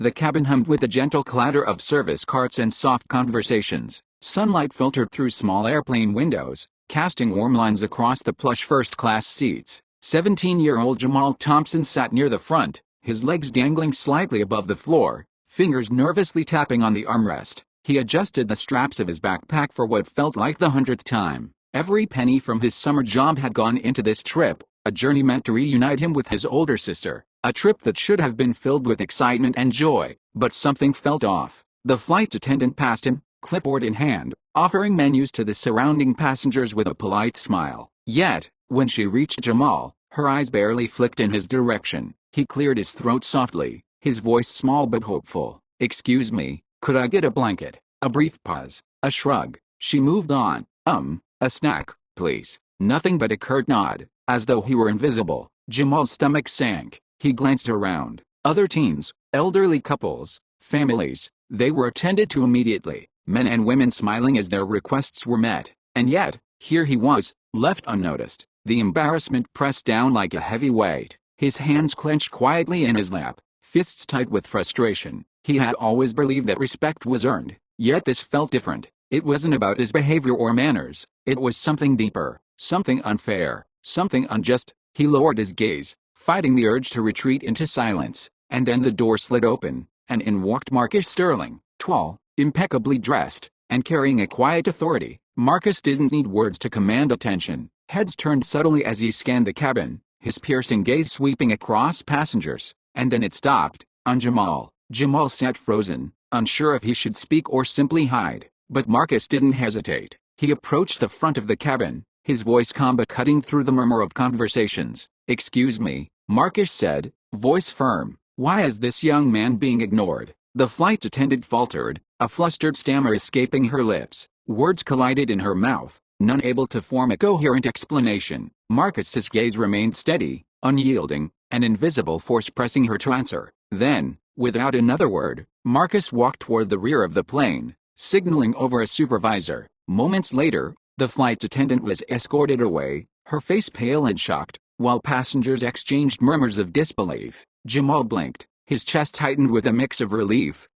The cabin hummed with the gentle clatter of service carts and soft conversations. Sunlight filtered through small airplane windows, casting warm lines across the plush first-class seats. 17-year-old Jamal Thompson sat near the front, his legs dangling slightly above the floor, fingers nervously tapping on the armrest. He adjusted the straps of his backpack for what felt like the 100th time. Every penny from his summer job had gone into this trip, a journey meant to reunite him with his older sister. A trip that should have been filled with excitement and joy, but something felt off. The flight attendant passed him, clipboard in hand, offering menus to the surrounding passengers with a polite smile. Yet, when she reached Jamal, her eyes barely flicked in his direction. He cleared his throat softly, his voice small but hopeful. "Excuse me, could I get a blanket?" A brief pause, a shrug. She moved on. A snack, please." Nothing but a curt nod, as though he were invisible. Jamal's stomach sank. He glanced around. Other teens, elderly couples, families, they were attended to immediately, men and women smiling as their requests were met. And yet, here he was, left unnoticed. The embarrassment pressed down like a heavy weight. His hands clenched quietly in his lap, fists tight with frustration. He had always believed that respect was earned, yet this felt different. It wasn't about his behavior or manners. It was something deeper, something unfair, something unjust. He lowered his gaze, fighting the urge to retreat into silence, and then the door slid open, and in walked Marcus Sterling, tall, impeccably dressed, and carrying a quiet authority. Marcus didn't need words to command attention. Heads turned subtly as he scanned the cabin, his piercing gaze sweeping across passengers, and then it stopped, on Jamal. Jamal sat frozen, unsure if he should speak or simply hide, but Marcus didn't hesitate. He approached the front of the cabin, his voice calm but cutting through the murmur of conversations. "Excuse me," Marcus said, voice firm. "Why is this young man being ignored?" The flight attendant faltered, a flustered stammer escaping her lips. Words collided in her mouth, none able to form a coherent explanation. Marcus's gaze remained steady, unyielding, an invisible force pressing her to answer. Then, without another word, Marcus walked toward the rear of the plane, signaling over a supervisor. Moments later, the flight attendant was escorted away, her face pale and shocked, while passengers exchanged murmurs of disbelief. Jamal blinked, his chest tightened with a mix of relief,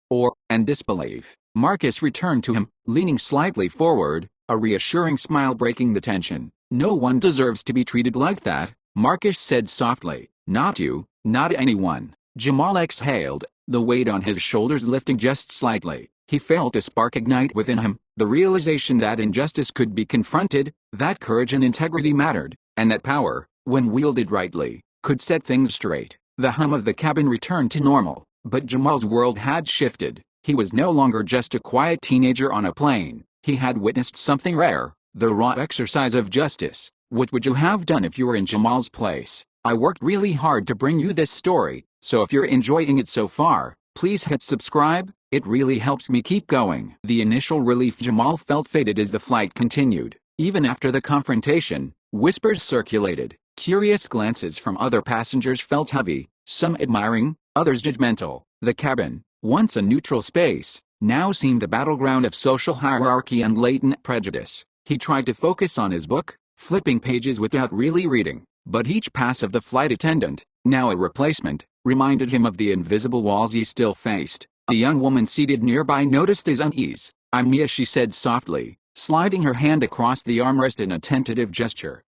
and disbelief. Marcus returned to him, leaning slightly forward, a reassuring smile breaking the tension. "No one deserves to be treated like that," Marcus said softly. "Not you, not anyone." Jamal exhaled, the weight on his shoulders lifting just slightly. He felt a spark ignite within him, the realization that injustice could be confronted, that courage and integrity mattered, and that power, when wielded rightly, could set things straight. The hum of the cabin returned to normal, but Jamal's world had shifted. He was no longer just a quiet teenager on a plane. He had witnessed something rare, the raw exercise of justice. What would you have done if you were in Jamal's place? I worked really hard to bring you this story, so if you're enjoying it so far, please hit subscribe. It really helps me keep going. The initial relief Jamal felt faded as the flight continued. Even after the confrontation, whispers circulated. Curious glances from other passengers felt heavy, some admiring, others judgmental. The cabin, once a neutral space, now seemed a battleground of social hierarchy and latent prejudice. He tried to focus on his book, flipping pages without really reading, but each pass of the flight attendant, now a replacement, reminded him of the invisible walls he still faced. A young woman seated nearby noticed his unease. "I'm Mia," she said softly, sliding her hand across the armrest in a tentative gesture.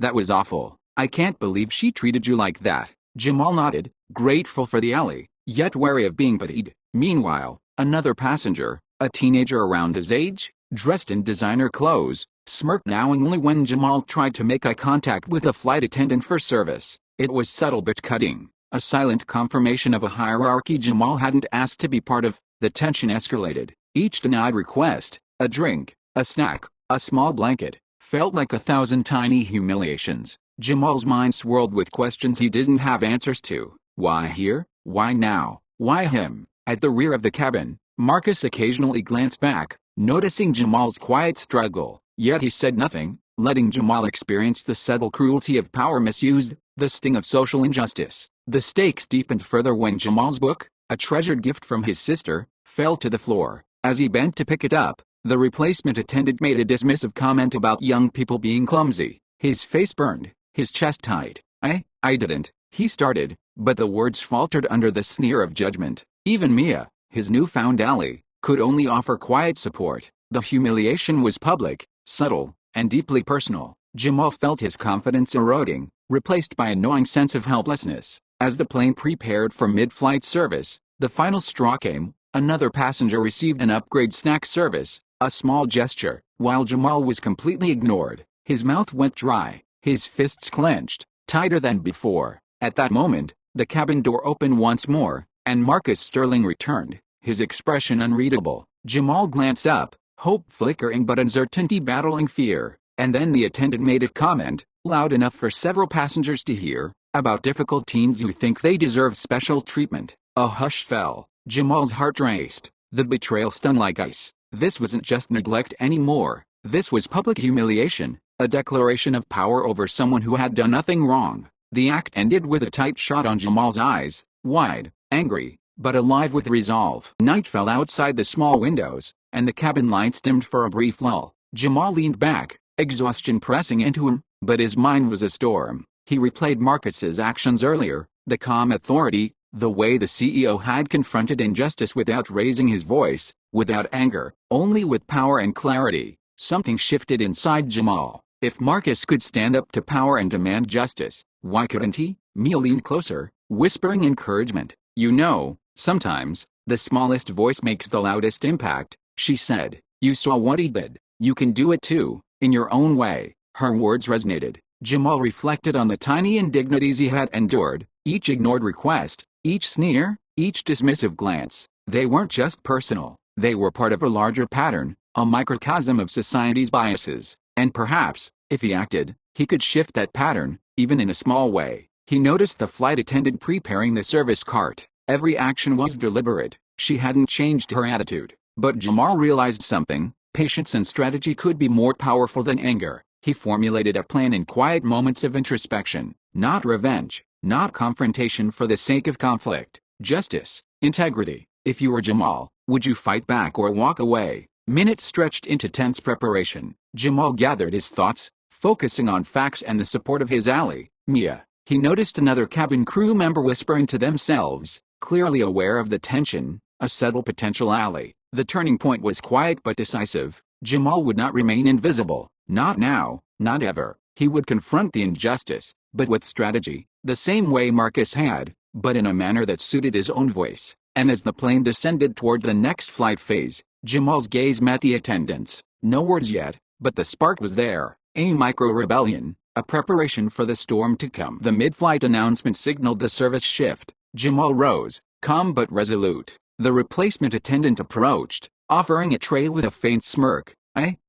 That was awful. I can't believe she treated you like that." Jamal nodded, grateful for the ally, yet wary of being pitied. Meanwhile, another passenger, a teenager around his age, dressed in designer clothes, smirked knowingly when Jamal tried to make eye contact with a flight attendant for service. It was subtle but cutting, a silent confirmation of a hierarchy Jamal hadn't asked to be part of. The tension escalated. Each denied request, a drink, a snack, a small blanket, felt like 1,000 tiny humiliations. Jamal's mind swirled with questions he didn't have answers to. Why here? Why now? Why him? At the rear of the cabin, Marcus occasionally glanced back, noticing Jamal's quiet struggle, yet he said nothing, letting Jamal experience the subtle cruelty of power misused, the sting of social injustice. The stakes deepened further when Jamal's book, a treasured gift from his sister, fell to the floor. As he bent to pick it up, the replacement attendant made a dismissive comment about young people being clumsy. His face burned, his chest tight. I didn't," he started, but the words faltered under the sneer of judgment. Even Mia, his newfound ally, could only offer quiet support. The humiliation was public, subtle, and deeply personal. Jamal felt his confidence eroding, replaced by a gnawing sense of helplessness. As the plane prepared for mid-flight service, the final straw came. Another passenger received an upgrade snack service, a small gesture, while Jamal was completely ignored. His mouth went dry, his fists clenched, tighter than before. At that moment, the cabin door opened once more, and Marcus Sterling returned, his expression unreadable. Jamal glanced up, hope flickering but uncertainty battling fear, and then the attendant made a comment, loud enough for several passengers to hear, about difficult teens who think they deserve special treatment. A hush fell. Jamal's heart raced. The betrayal stung like ice. This wasn't just neglect anymore. This was public humiliation, a declaration of power over someone who had done nothing wrong. The act ended with a tight shot on Jamal's eyes, wide, angry, but alive with resolve. Night fell outside the small windows, and the cabin lights dimmed for a brief lull. Jamal leaned back, exhaustion pressing into him, but his mind was a storm. He replayed Marcus's actions earlier, the calm authority, the way the CEO had confronted injustice without raising his voice, without anger, only with power and clarity. Something shifted inside Jamal. If Marcus could stand up to power and demand justice, why couldn't he? Mia leaned closer, whispering encouragement. You know, sometimes, the smallest voice makes the loudest impact, she said. You saw what he did. You can do it too, in your own way. Her words resonated. Jamal reflected on the tiny indignities he had endured, each ignored request, each sneer, each dismissive glance. They weren't just personal, they were part of a larger pattern, a microcosm of society's biases, and perhaps, if he acted, he could shift that pattern, even in a small way. He noticed the flight attendant preparing the service cart. Every action was deliberate. She hadn't changed her attitude. But Jamal realized something. Patience and strategy could be more powerful than anger. He formulated a plan in quiet moments of introspection, not revenge, not confrontation for the sake of conflict, justice, integrity. If you were Jamal, would you fight back or walk away? Minutes stretched into tense preparation. Jamal gathered his thoughts, focusing on facts and the support of his ally, Mia. He noticed another cabin crew member whispering to themselves, clearly aware of the tension, a subtle potential ally. The turning point was quiet but decisive. Jamal would not remain invisible. Not now, not ever. He would confront the injustice, but with strategy, the same way Marcus had, but in a manner that suited his own voice. And as the plane descended toward the next flight phase, Jamal's gaze met the attendant's. No words yet, but the spark was there, a micro-rebellion, a preparation for the storm to come. The mid-flight announcement signaled the service shift. Jamal rose, calm but resolute. The replacement attendant approached, offering a tray with a faint smirk.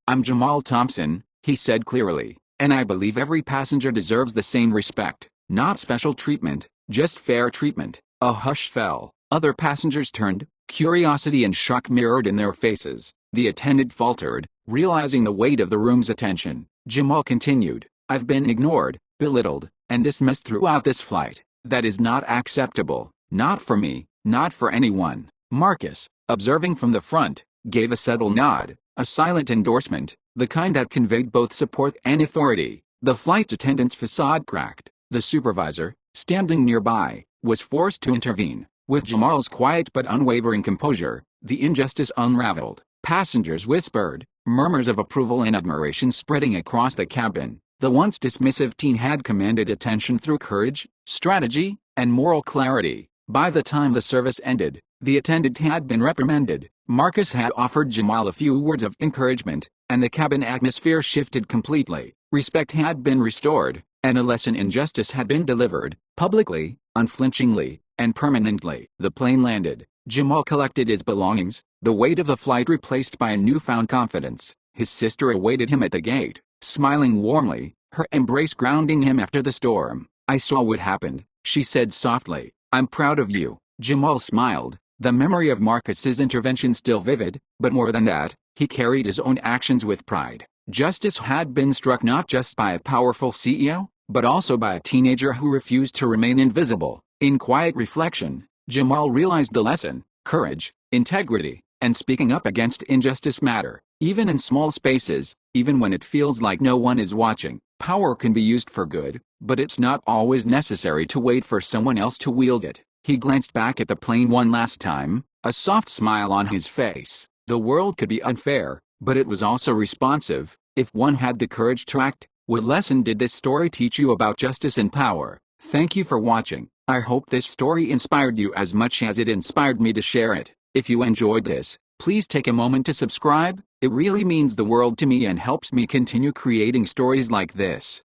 I'm Jamal Thompson, he said clearly, and I believe every passenger deserves the same respect. Not special treatment, just fair treatment. A hush fell. Other passengers turned, curiosity and shock mirrored in their faces. The attendant faltered, realizing the weight of the room's attention. Jamal continued, I've been ignored, belittled, and dismissed throughout this flight. That is not acceptable. Not for me, not for anyone. Marcus, observing from the front, gave a subtle nod, a silent endorsement, the kind that conveyed both support and authority. The flight attendant's facade cracked. The supervisor, standing nearby, was forced to intervene. With Jamal's quiet but unwavering composure, the injustice unraveled. Passengers whispered, murmurs of approval and admiration spreading across the cabin. The once dismissive teen had commanded attention through courage, strategy, and moral clarity. By the time the service ended, the attendant had been reprimanded. Marcus had offered Jamal a few words of encouragement, and the cabin atmosphere shifted completely. Respect had been restored, and a lesson in justice had been delivered, publicly, unflinchingly, and permanently. The plane landed. Jamal collected his belongings, the weight of the flight replaced by a newfound confidence. His sister awaited him at the gate, smiling warmly, her embrace grounding him after the storm. I saw what happened, she said softly. I'm proud of you. Jamal smiled, the memory of Marcus's intervention still vivid, but more than that, he carried his own actions with pride. Justice had been struck not just by a powerful CEO, but also by a teenager who refused to remain invisible. In quiet reflection, Jamal realized the lesson: courage, integrity, and speaking up against injustice matter, even in small spaces, even when it feels like no one is watching. Power can be used for good, but it's not always necessary to wait for someone else to wield it. He glanced back at the plane one last time, a soft smile on his face. The world could be unfair, but it was also responsive, if one had the courage to act. What lesson did this story teach you about justice and power? Thank you for watching. I hope this story inspired you as much as it inspired me to share it. If you enjoyed this, please take a moment to subscribe. It really means the world to me and helps me continue creating stories like this.